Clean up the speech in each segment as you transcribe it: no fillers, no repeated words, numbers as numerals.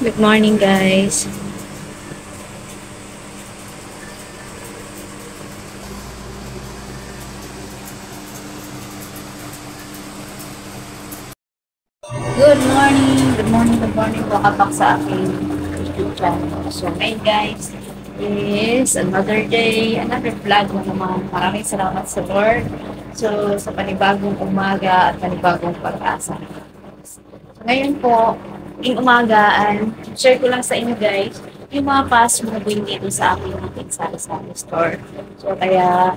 Good morning, guys. Good morning, good morning, good morning. Welcome back sa aking YouTube channel. So, ngayon, guys, is another day, another vlog na naman. Maraming salamat sa Lord. So, sa panibagong umaga at panibagong pag-asa. So, ngayon po, yung umaga, share ko lang sa inyo, guys, yung mga fast moving dito sa aking sari-sari store. So, kaya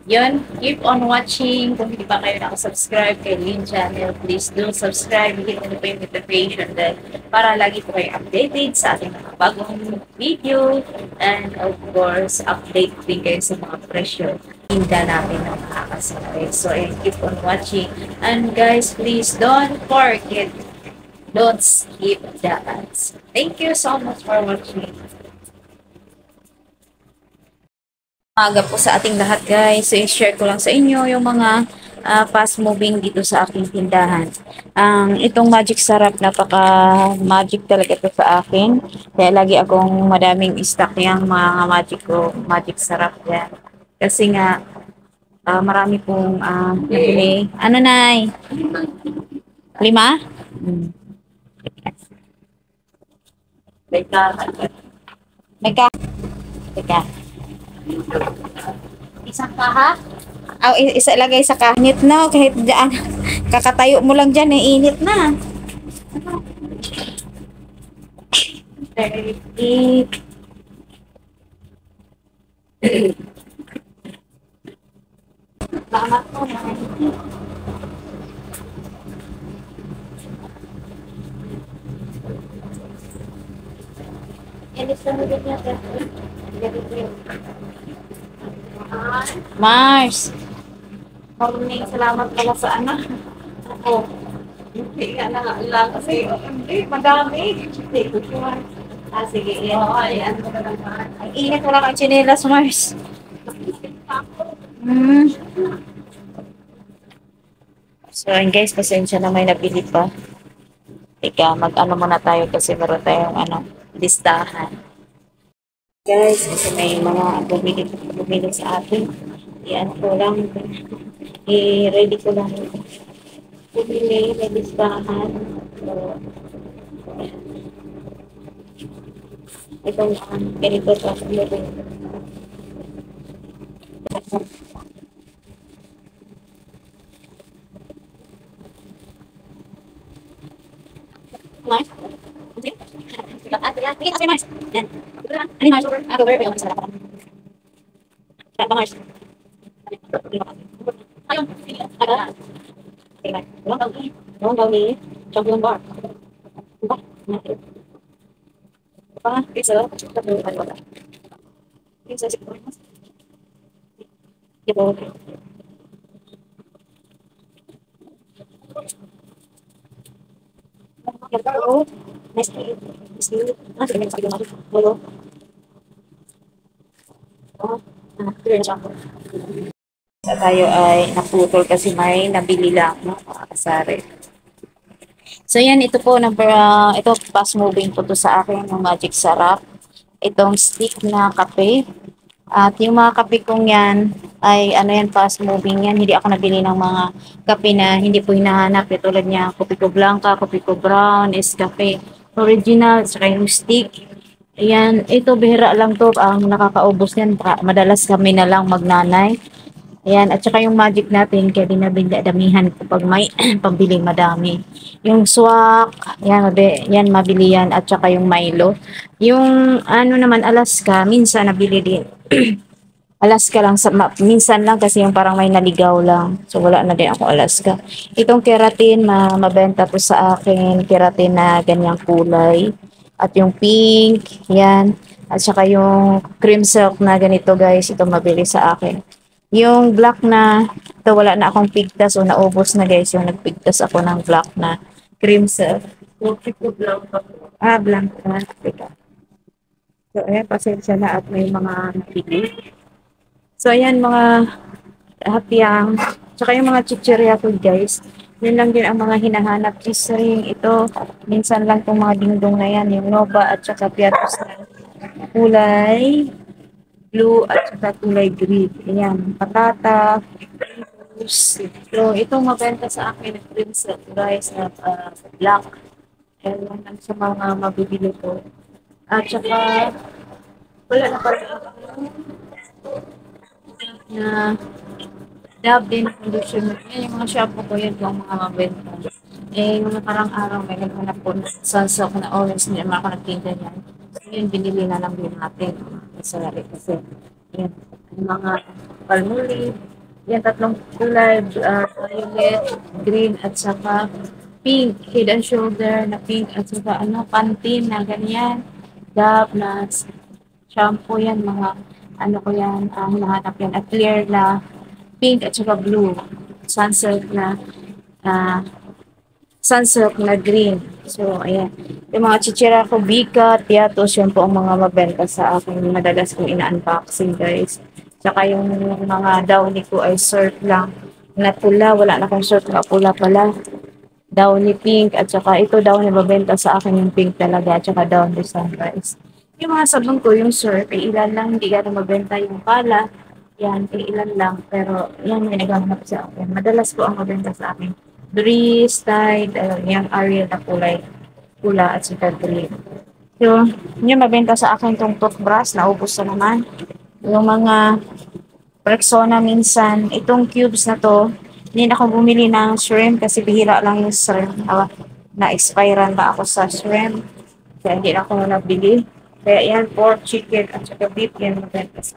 yun, keep on watching. Kung hindi pa kayo nakasubscribe kay Lynn Channel, please do subscribe. Hit mo po yung notification bell para lagi po kayo updated sa ating mga bagong video. And of course, update din kayo sa mga presyo tinda natin na makakasakay. So, keep on watching. And guys, please don't forget, don't skip the ads. Thank you so much for watching. Umaga po sa ating lahat, guys. So, i-share ko lang sa inyo yung mga fast moving dito sa aking tindahan. Itong Magic Sarap, napaka-magic talaga ito sa akin. Kaya lagi akong madaming stock yung mga Magic ko, Magic Sarap yan. Kasi nga, marami pong nabili. Ano, Nay? 5? Hmm. Teka. Teka. Teka. Isang kaha? Isa ilagay sa kahit na, kahit dyan. Kakatayo mo lang dyan, init na. 30. Salamat po. Inis na nagin niya. Mars. Morning, salamat pala sa ano. Ako. Hindi nga na lang kasi hindi, madami. Sige, yan. Ayan. Ang init mo lang ang chinelas, Mars. So, and guys, pasensya na may nabili pa. Teka, mag-ano muna tayo kasi meron tayong listahan. Guys, kasi may mga bumili sa atin. Yan ko lang. I-ready ko lang. Bumili, may listahan. So, itong ganito sa bumili. Mars? Okay. Sige, kasi Mars. Yan. Ano Mars? Over. Ayun, isa lang. Mars. Ayun. Aga. Okay, Mars. Doon daw ni Champion Bar. Diba? Isa. Ano ba? Isa siguro. Diba? Hello. Nice to meet you. Nice to meet you. Sige, sabi ko natin. Hello. Clear na siya. Sa tayo ay naputol kasi may nabili lang, no? Kasari. So, yan, ito po, ito, fast moving po to sa akin, yung Magic Sarap. Itong stick na kape. At yung mga kape kong yan, ay, yan, fast moving yan. Hindi ako nabili ng mga kape na hindi po hinahanap. Tulad niya, Kopiko Blanca, Kopiko Brown, Nescafe Original, saka yung stick. Ayan, ito, bihira lang to. Ang nakakaubos yan, madalas kami na lang magnanay. Ayan, at saka yung magic natin, kaya damihan ko pag may pambili madami. Yung swak, yan, mabili yan, at saka yung Milo. Yung ano naman, Alaska, minsan nabili din. Alaska lang, minsan lang kasi yung parang may naligaw lang. So, wala na din ako Alaska. Itong keratin, mabenta po sa akin, keratin na ganyang kulay. At yung pink, yan. At saka yung cream silk na ganito guys, ito mabili sa akin. Yung black na, ito wala na akong pigtas o naubos na guys, yung nagpigtas ako ng black na cream silk. Blanca. Teka. So, ayan, pasensya na at may mga napili. So, ayan mga hatiang, tsaka yung mga chichirya ko guys. Yun lang din ang mga hinahanap. Cheese ring, ito, minsan lang itong mga dingdong na yan, yung Nova at saka Piatos na kulay blue at saka kulay green. Ayan, patata, juice. So, itong mabenta sa akin, princess rice na black. Ayan lang sa mga mabibili ko. At saka, wala na pala na dab din conditioner. Yan yung mga shampoo ko, yan yung mga mabenta. Eh, yung nakarang araw, may naghanap po ng sunsilk na orange, hindi naman ako nagtinda niyan. So, yun, binili na lang din natin. Masarap kasi. Yan, yung mga palmolive. Yan, tatlong kulay, violet, green, at saka pink. Head and shoulder na pink, at saka ano, Pantene na ganyan. Dab na shampoo yan, mga ano ko yan, hinahanap yan. At clear na pink at saka blue. Sunsilk na ah, sunsilk na green. So, ayan. Yung mga chichira ko, Bika, Tiatos, yun po ang mga mabenta sa akin. Madalas kong ina-unboxing, guys. Tsaka yung mga downy ko ay surf lang. Na pula, wala na akong surf na pula pala. Downy pink, at saka ito downy mabenta sa akin yung pink talaga, at saka downy sunrise. Yung mga sabon ko, yung surf, ilan lang, hindi gano'ng mabenta yung pala. Yan, ilan lang. Pero, yan yung naghahanap sa akin. Madalas po ang mabenta sa akin. Breeze, Tide, yung Ariel na kulay, pula at saka green. So, yun mabenta sa akin itong toothbrush, naubos na naman. Yung mga Rexona minsan, itong cubes na to, hindi na ako bumili ng shrimp kasi bihira lang yung shrimp. Na-expirean ba ako sa shrimp? Kaya hindi na ako nabili. Kaya yan, pork, chicken, at saka beef, yan mabenta sa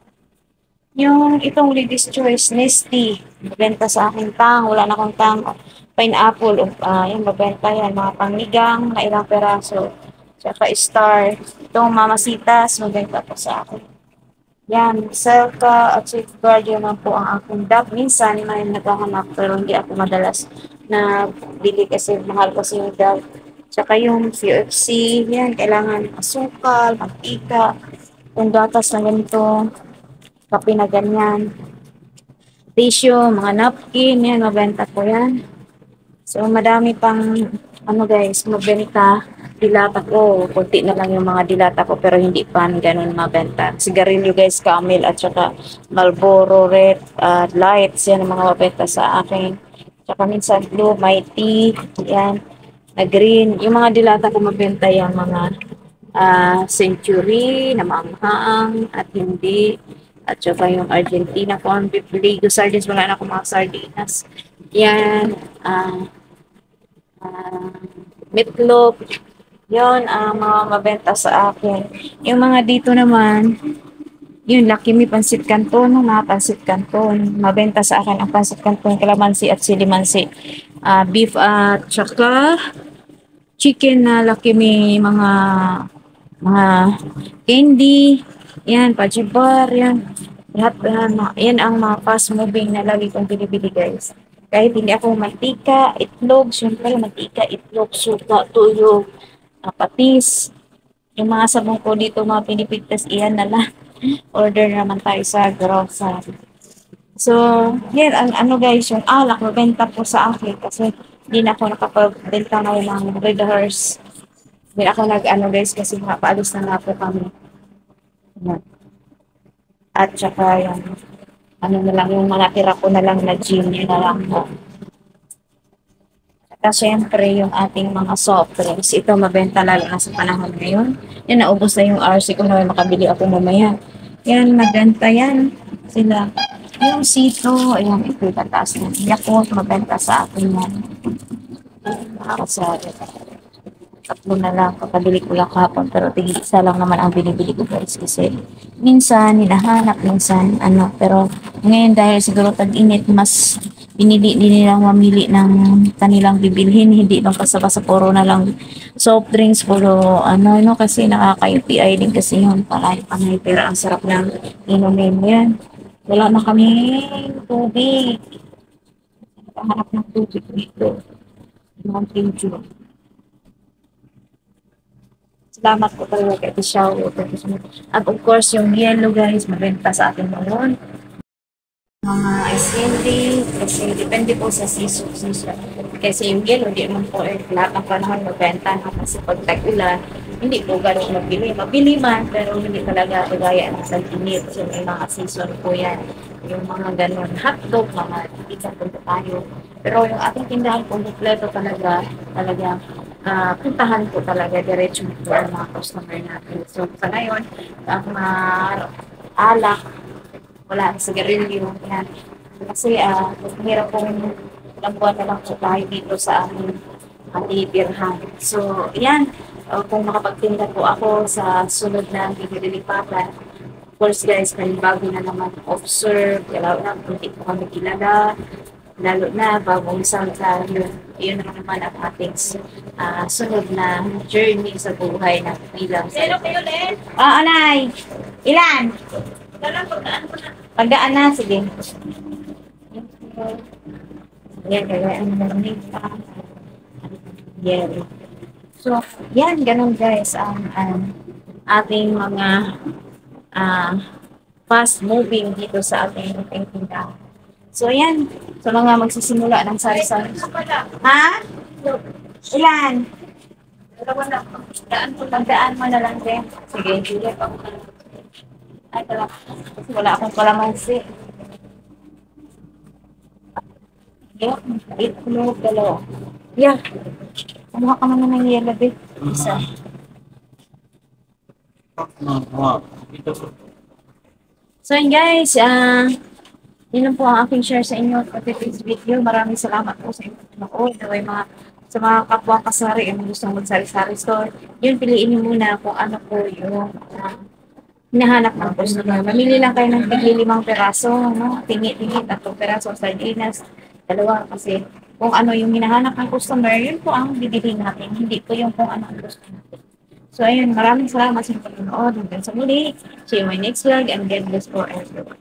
yung itong Lady's Choice Nesty, mabenta sa akin tang, wala na akong tang, pineapple, yung mabenta yan, mga pangnigang na ilang peraso, tsaka star, itong mamasitas, mabenta po sa akin. Yan, Selka at Safeguard yun lang po ang aking dab. Minsan may naghahanap pero hindi ako madalas na bili kasi mahal kasi yung dab. Tsaka yung CFC, yan, kailangan asukal, mantika, yung gatas na ganito, kape na ganyan, tissue, mga napkin, yan, mabenta ko yan. So, madami pang, ano guys, mabenta. Dilata ko, kunti na lang yung mga dilata ko, pero hindi pa ganun mabenta. Sigarilyo guys, Camel, at saka Marlboro Red, Lights, yan ang mga mabenta sa akin. Tsaka minsan blue, Mighty, yan, na green. Yung mga dilata ko mabenta yung mga Century, na maanghaang, at hindi. At saka yung Argentina corn beef, Ligo sardines, wala na akong mga sardinas. Yan, ah, meatloaf, yon ang mga mabenta sa akin. Yung mga dito naman, yun, Lucky Me Pansit Canton, mga Pansit Canton. Mabenta sa akin ang Pansit Canton, Calamansi at Silimansi. Beef at saka chicken na Lucky Me, mga candy, yan, pajibar, yan. Lahat, yan ang mga fast moving na lagi kong binibili guys. Kahit hindi ako mantika, itlog, syempre mantika, itlog, suka, tuyo, patis. Yung mga sabong ko dito, mga pinipigtas, iyan na lang. Order naman tayo sa grocery. So, yan, ang ano guys, yung alak, mabenta po sa akin kasi hindi na ako nakapagbenta ngayon ng Red Horse. Hindi ako nag-ano guys kasi paalis na nga po kami. Yan. At saka yung ano na lang, yung mga tira ko na lang na gin, yun na lang po. At syempre, yung ating mga soft drinks, ito mabenta lalo na sa panahon ngayon. Yan, naubos na yung RC ko na may makabili ako mamaya. Yan, maganda yan. Sila. Yung sito, ayan, ito yung tataas na. Yakult, mabenta sa akin yan. Nakakasari. Tatlo na lang, kapabili ko lang kahapon, pero tig-isa lang naman ang binibili ko guys kasi minsan hinahanap, minsan ano, pero ngayon dahil siguro tag-init, mas pinili din nilang mamili ng kanilang bibilhin, hindi lang basta-basta puro na lang soft drinks, puro ano, no, kasi nakaka-UTI din kasi yun, panay, pero ang sarap ng inumin yan. Wala na kami tubig. Nakahanap ng tubig dito. Mountain Dew. Salamat po talaga kay Tishaw. At of course, yung yellow guys, mabenta sa atin ngayon. Mga ice candy, kasi depende po sa season. kasi yung yelo, hindi naman po lahat ng panahon magbenta na kasi pag tag-ulan, hindi po ganun mabili. Mabili man, pero hindi talaga kagaya ng sa init. So, may mga season po yan. Yung mga ganun hotdog, mga pizza po tayo. Pero yung ating tindahan po, kompleto talaga, puntahan po talaga, diretso po ang mga customer natin. So, sa ngayon, ang alak, wala sa sigarilyo, yan. Kasi, mahirap pong ilang buwan na lang po tayo dito sa aming titirahan. So, yan. Kung makapagtinda po ako sa sunod na pinililipatan, of course guys, bago na naman observe, lalo na kung hindi po kami kilala, lalo na bagong salta, yun naman ang ating sunod na journey sa buhay na bilang. Sino kayo ulit? Anay! Ilan? Pagdaan na, sige. Yan, kaya ang morning pa. Yan. So, yan, ganun guys, ang ating mga fast moving dito sa ating tindahan. So, yan. So, mga magsisimula ng sari-sari. Ha? Ilan? Pagdaan mo na lang din. Sige, Julia. Ay, talaga. Kasi wala akong kalamansi. Yeah, 8 dalawa. Yeah. Kumuha ka naman ng yellow bit. Isa. So yun guys, yun lang po ang aking share sa inyo at today's video. Maraming salamat po sa inyong panood. Sa mga kapwa kasari ang gustong magsari-sari store, yun piliin niyo muna kung ano po yung hinahanap ng customer. Mamili lang kayo ng tigli 5 peraso, no? Tingi-tingi, 3 peraso sardinas, dalawa kasi kung ano yung hinahanap ng customer, yun po ang bibili natin. Hindi po yung kung ano ang gusto natin. So, ayun, maraming salamat sa panonood. Hanggang sa muli. See you in my next vlog and God bless for everyone.